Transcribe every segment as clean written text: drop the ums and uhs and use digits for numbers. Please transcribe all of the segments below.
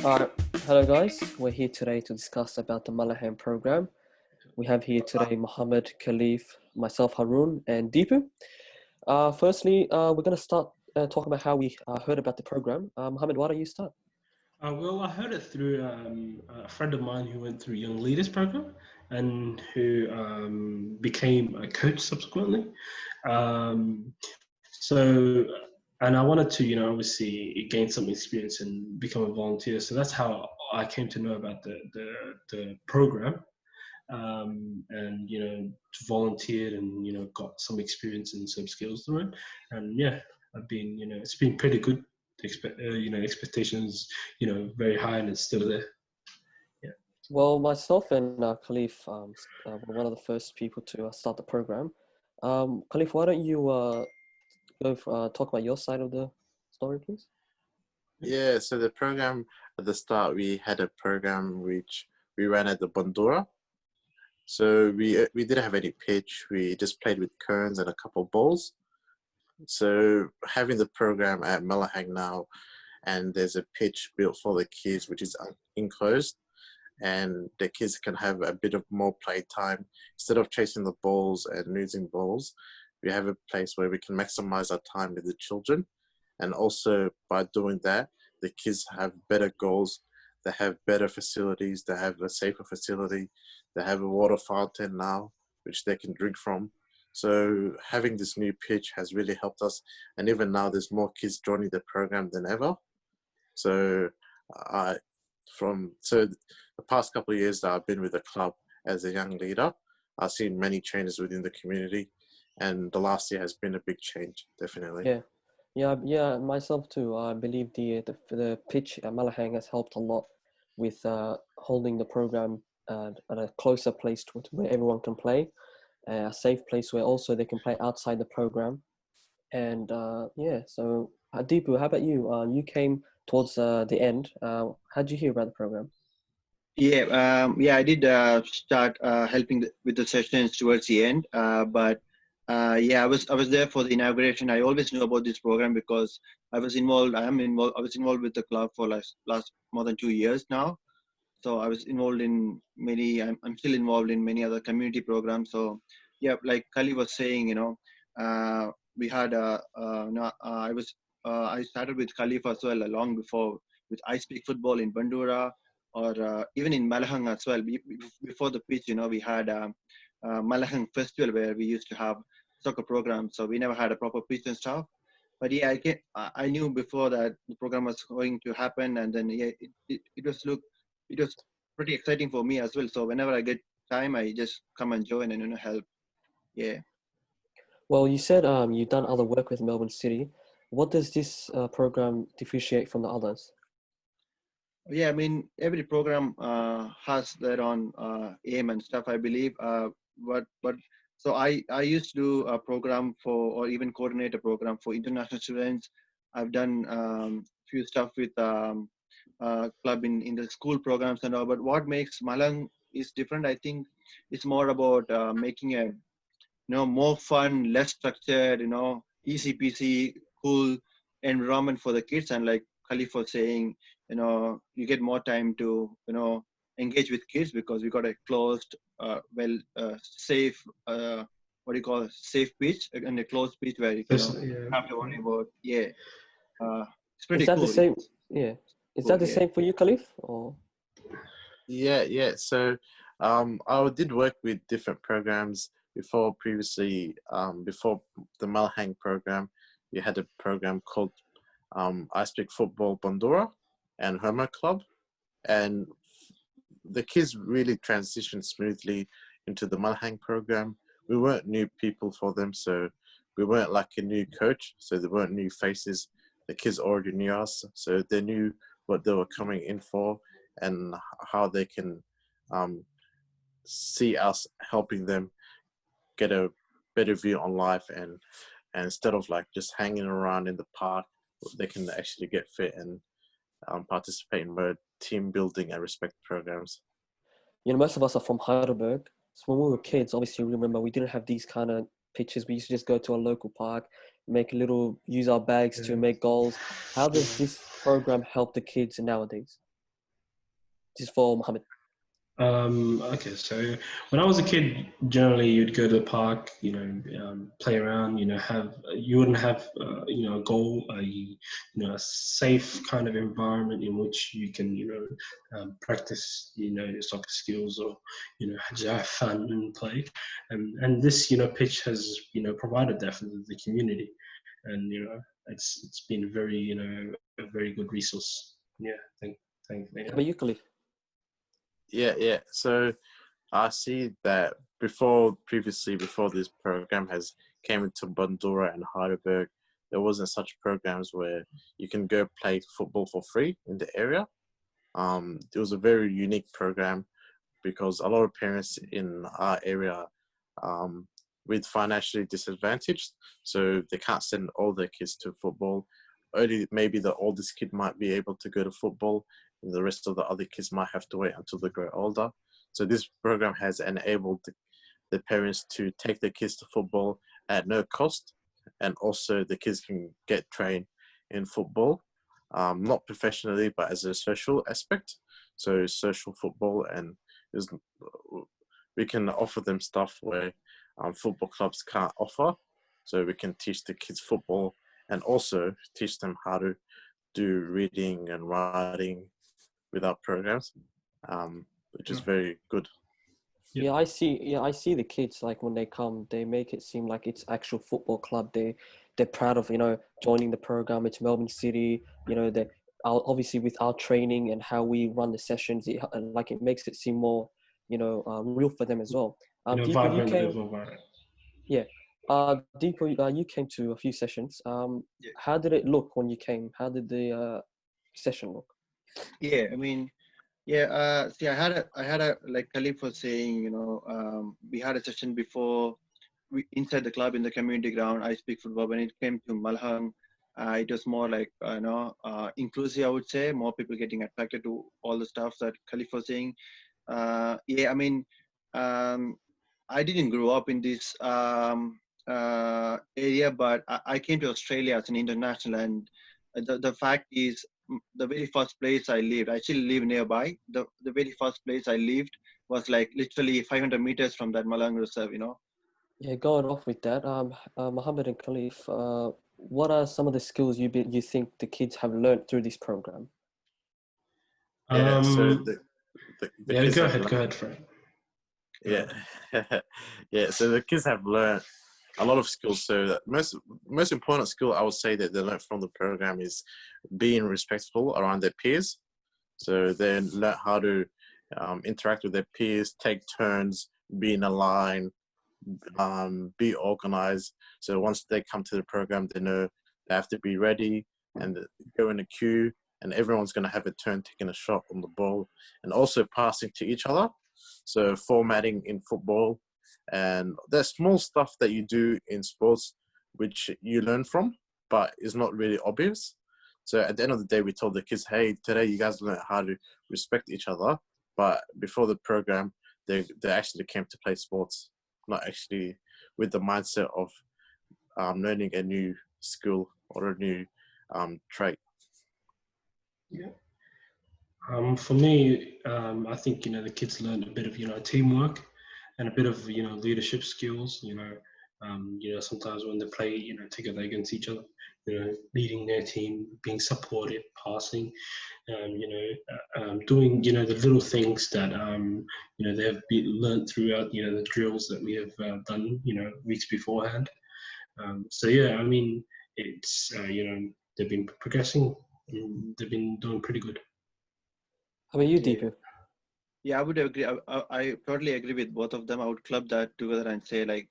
Uh, Hello guys, we're here today to discuss about the Malahang program. We have here today Mohammed, Khalif, myself Harun, and Deepu. We're going to start talking about how we heard about the program. Mohammed, why don't you start? Well, I heard it through a friend of mine who went through Young Leaders program and who became a coach subsequently. Um, so, and I wanted to, obviously gain some experience and become a volunteer. So that's how I came to know about the program. And volunteered and got some experience and some skills through it. And yeah, I've been it's been pretty good. Expectations very high, and it's still there. Yeah. Well, myself and Khalif were one of the first people to start the program. Khalif, why don't you talk about your side of the story, please? Yeah, so the program at the start, we had a program which we ran at the Bandura. So we didn't have any pitch. We just played with cones and a couple balls. So having the program at Malahang now, and there's a pitch built for the kids, which is enclosed, and the kids can have a bit of more play time instead of chasing the balls and losing balls. We have a place where we can maximize our time with the children, and also by doing that, the kids have better goals. They have better facilities. They have a safer facility. They have a water fountain now, which they can drink from. So having this new pitch has really helped us. And even now, there's more kids joining the program than ever. So I, so the past couple of years that I've been with the club as a young leader, I've seen many changes within the community, and the last year has been a big change, definitely. Yeah, myself too. I believe the pitch at Malahang has helped a lot with holding the program at a closer place to where everyone can play, a safe place where also they can play outside the program. And so Deepu, how about you? You came towards the end. How did you hear about the program? Yeah, I did start helping with the sessions towards the end. But yeah, I was there for the inauguration. I always knew about this program because I was involved. I am involved. I was involved with the club for last more than 2 years now. So I was involved in many. I'm still involved in many other community programs. So yeah, like Kali was saying, we had no, I started with Khalif as well long before with I Speak Football in Bandura or even in Malahang as well. Before the pitch, we had Malahang Festival where we used to have soccer programs. So we never had a proper pitch and stuff. But yeah, I knew before that the program was going to happen, and then yeah, it was pretty exciting for me as well. So whenever I get time, I just come and join and help. Yeah. Well, you said you've done other work with Melbourne City. What does this program differentiate from the others? Yeah, I mean, every program has their own aim and stuff, I believe. But so I used to do a program for, or even coordinate a program for international students. I've done few stuff with club in the school programs and all. But what makes Malang is different, I think, it's more about making a more fun, less structured, easy peasy, cool environment for the kids. And like Khalif was saying, you get more time to, engage with kids because we got a closed, safe, what do you call it, safe pitch and a closed pitch where you, Yeah. have to worry about, it's Is pretty that the cool. same? Yeah. Is that the Yeah. same for you, Khalif? Or Yeah. So I did work with different programs before. Previously, before the Malahang program, we had a program called I Speak Football Bandura and Homo Club, and the kids really transitioned smoothly into the Malahang program. We weren't new people for them, so we weren't like a new coach, so there weren't new faces. The kids already knew us, so they knew what they were coming in for and how they can see us helping them get a better view on life, and instead of like just hanging around in the park, they can actually get fit and participate in more team building and respect programs. most of us are from Heidelberg. So when we were kids, obviously, remember we didn't have these kind of pitches. We used to just go to a local park, use our bags to make goals. How does this program help the kids nowadays? This is for Mohammed. Okay, so when I was a kid, generally you'd go to the park, play around, you wouldn't have, a goal, a safe kind of environment in which you can, practice, your soccer skills or, just have fun and play. And this, pitch has, provided that for the community. And, it's been very, a very good resource. Yeah, thank How about you, Khalif? Yeah. So I see that before this program has came into Bandura and Heidelberg, there wasn't such programs where you can go play football for free in the area. It was a very unique program because a lot of parents in our area with financially disadvantaged, so they can't send all their kids to football. Only maybe the oldest kid might be able to go to football, and the rest of the other kids might have to wait until they grow older. So this program has enabled the parents to take their kids to football at no cost, and also the kids can get trained in football, not professionally, but as a social aspect. So social football, and we can offer them stuff where football clubs can't offer. So we can teach the kids football and also teach them how to do reading and writing with our programs, which is very good. Yeah, I see. Yeah, I see the kids, like when they come, they make it seem like it's actual football club. They're proud of joining the program. It's Melbourne City. They obviously with our training and how we run the sessions, it makes it seem more real for them as well. Deepa, vibrant, you came. vibrant. Yeah. Deepa, you came to a few sessions. Yeah. How did it look when you came? How did the session look? Yeah, I mean, yeah. See, I had a like Khalif was saying, we had a session before inside the club in the community ground. I speak football. When it came to Malahang, it was more like inclusive. I would say more people getting attracted to all the stuff that Khalif was saying. Yeah, I mean, I didn't grow up in this area, but I came to Australia as an international, and the fact is, the very first place I lived, I still live nearby. The very first place I lived was like literally 500 meters from that Malahang Reserve. Yeah, going off with that, Mohammed and Khalif, what are some of the skills you think the kids have learned through this program? Yeah, so the yeah, kids go have ahead, Frank. Yeah, yeah. So the kids have learned a lot of skills. So the most important skill I would say that they learned from the program is being respectful around their peers. So they learn how to interact with their peers, take turns, be in a line, be organized. So once they come to the program, they know they have to be ready and go in a queue, and everyone's going to have a turn taking a shot on the ball and also passing to each other. So formatting in football, and there's small stuff that you do in sports which you learn from, but is not really obvious. So at the end of the day, we told the kids, hey, today you guys learned how to respect each other. But before the program, they actually came to play sports, not actually with the mindset of learning a new skill or a new trait. Yeah. For me, I think the kids learned a bit of teamwork and a bit of leadership skills. Sometimes when they play together against each other, leading their team, being supported, passing, doing the little things that they have learned throughout the drills that we have done weeks beforehand. So yeah, I mean it's they've been progressing. They've been doing pretty good. How about you, Deepu? Yeah, I would agree. I totally agree with both of them. I would club that together and say like,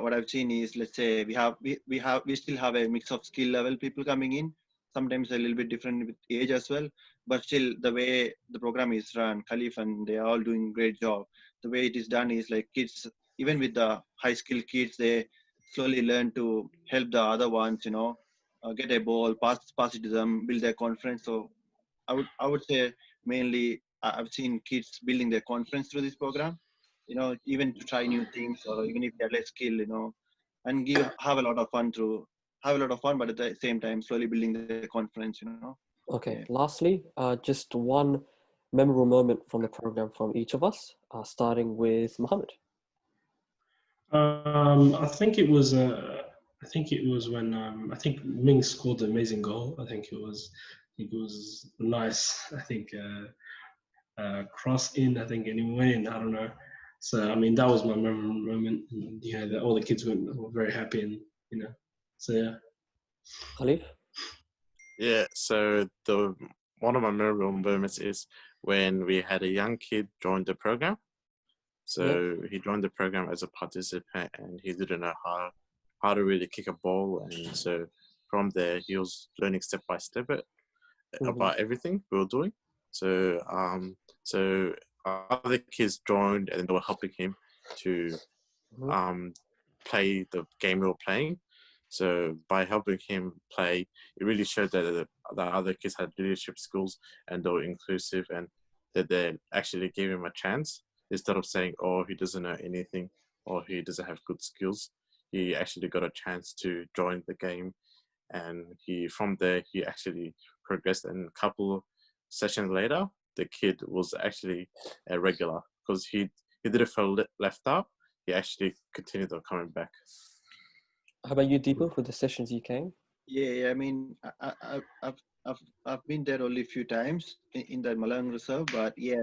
what I've seen is, let's say we still have a mix of skill level people coming in. Sometimes a little bit different with age as well, but still the way the program is run, Khalif and they are all doing great job. The way it is done is like kids, even with the high skill kids, they slowly learn to help the other ones. Get a ball, pass it to them, build their confidence. So I would say mainly I've seen kids building their confidence through this program. Even to try new things, or even if they're less skilled, and have a lot of fun, but at the same time slowly building their confidence. Okay. Yeah. Lastly, just one memorable moment from the program from each of us, starting with Mohammed. I think it was. I think it was when I think Ming scored the amazing goal. I think it was. I think it was nice. I think cross in. I think and he went in. I don't know. So I mean that was my memorable moment. And, you know, that all the kids were very happy, and you know. So yeah. Khalif? Yeah, so one of my memorable moments is when we had a young kid join the program. So he joined the program as a participant, and he didn't know how to really kick a ball, and so from there he was learning step by step about everything we were doing. So so other kids joined, and they were helping him to play the game we were playing. So by helping him play, it really showed that the other kids had leadership skills and they were inclusive, and that they actually gave him a chance instead of saying, "Oh, he doesn't know anything," or "He doesn't have good skills." He actually got a chance to join the game, and from there he actually progressed. And a couple of sessions later, the kid was actually a regular because he didn't feel left out. He actually continued on coming back. How about you, Deepu, for the sessions you came? Yeah, I mean, I've been there only a few times in the Malahang Reserve, but yeah,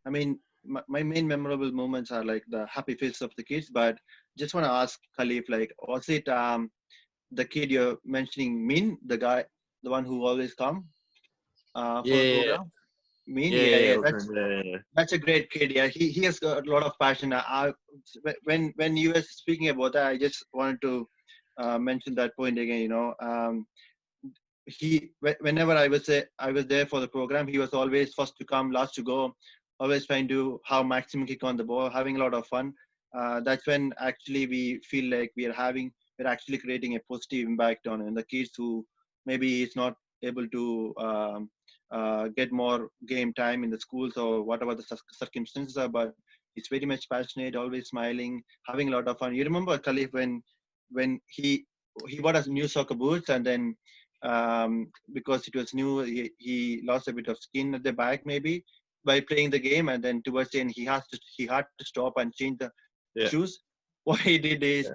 I mean, my main memorable moments are like the happy faces of the kids. But just want to ask Khalif, like, was it the kid you're mentioning, Min, the one who always come for the Yeah, program? Min, yeah, that's a great kid. Yeah, he has got a lot of passion. When you were speaking about that, I just wanted to mention that point again. You know, whenever I was there for the program, he was always first to come, last to go, always trying to have maximum kick on the ball, having a lot of fun. That's when actually we feel like we're actually creating a positive impact on the kids who maybe is not able to get more game time in the schools or whatever the circumstances are, but he's very much passionate, always smiling, having a lot of fun. You remember Khalif when he bought us new soccer boots, and then because it was new, he lost a bit of skin at the back maybe by playing the game, and then towards the end he had to stop and change the shoes. What he did is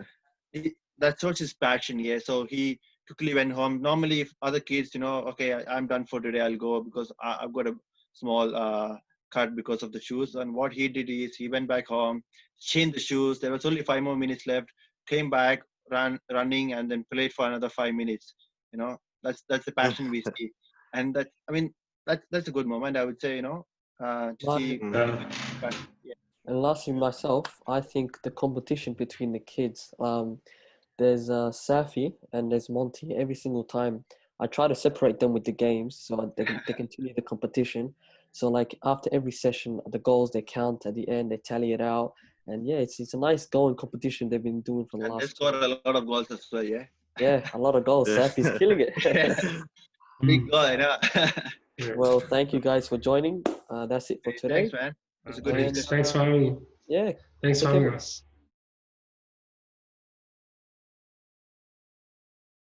that shows his passion. Yeah, so he quickly went home. Normally, if other kids, you know, okay, I'm done for today, I'll go because I've got a small cut because of the shoes. And what he did is he went back home, changed the shoes. There was only 5 more minutes left. Came back, running, and then played for another 5 minutes. You know, that's the passion we see, and that, I mean, that's a good moment, I would say. You know, to see. Yeah. And lastly, myself, I think the competition between the kids, there's Safi and there's Monty. Every single time, I try to separate them with the games so they continue the competition. So like after every session, the goals they count at the end, they tally it out, and yeah, it's a nice going competition they've been doing for the And they last. score a lot of goals as well. Yeah. Yeah, a lot of goals. Safi's killing it. Big guy, no? Well, thank you guys for joining. That's it for today. Thanks, man. It's a good Thanks for having me. Yeah. Thanks for Take care. having us.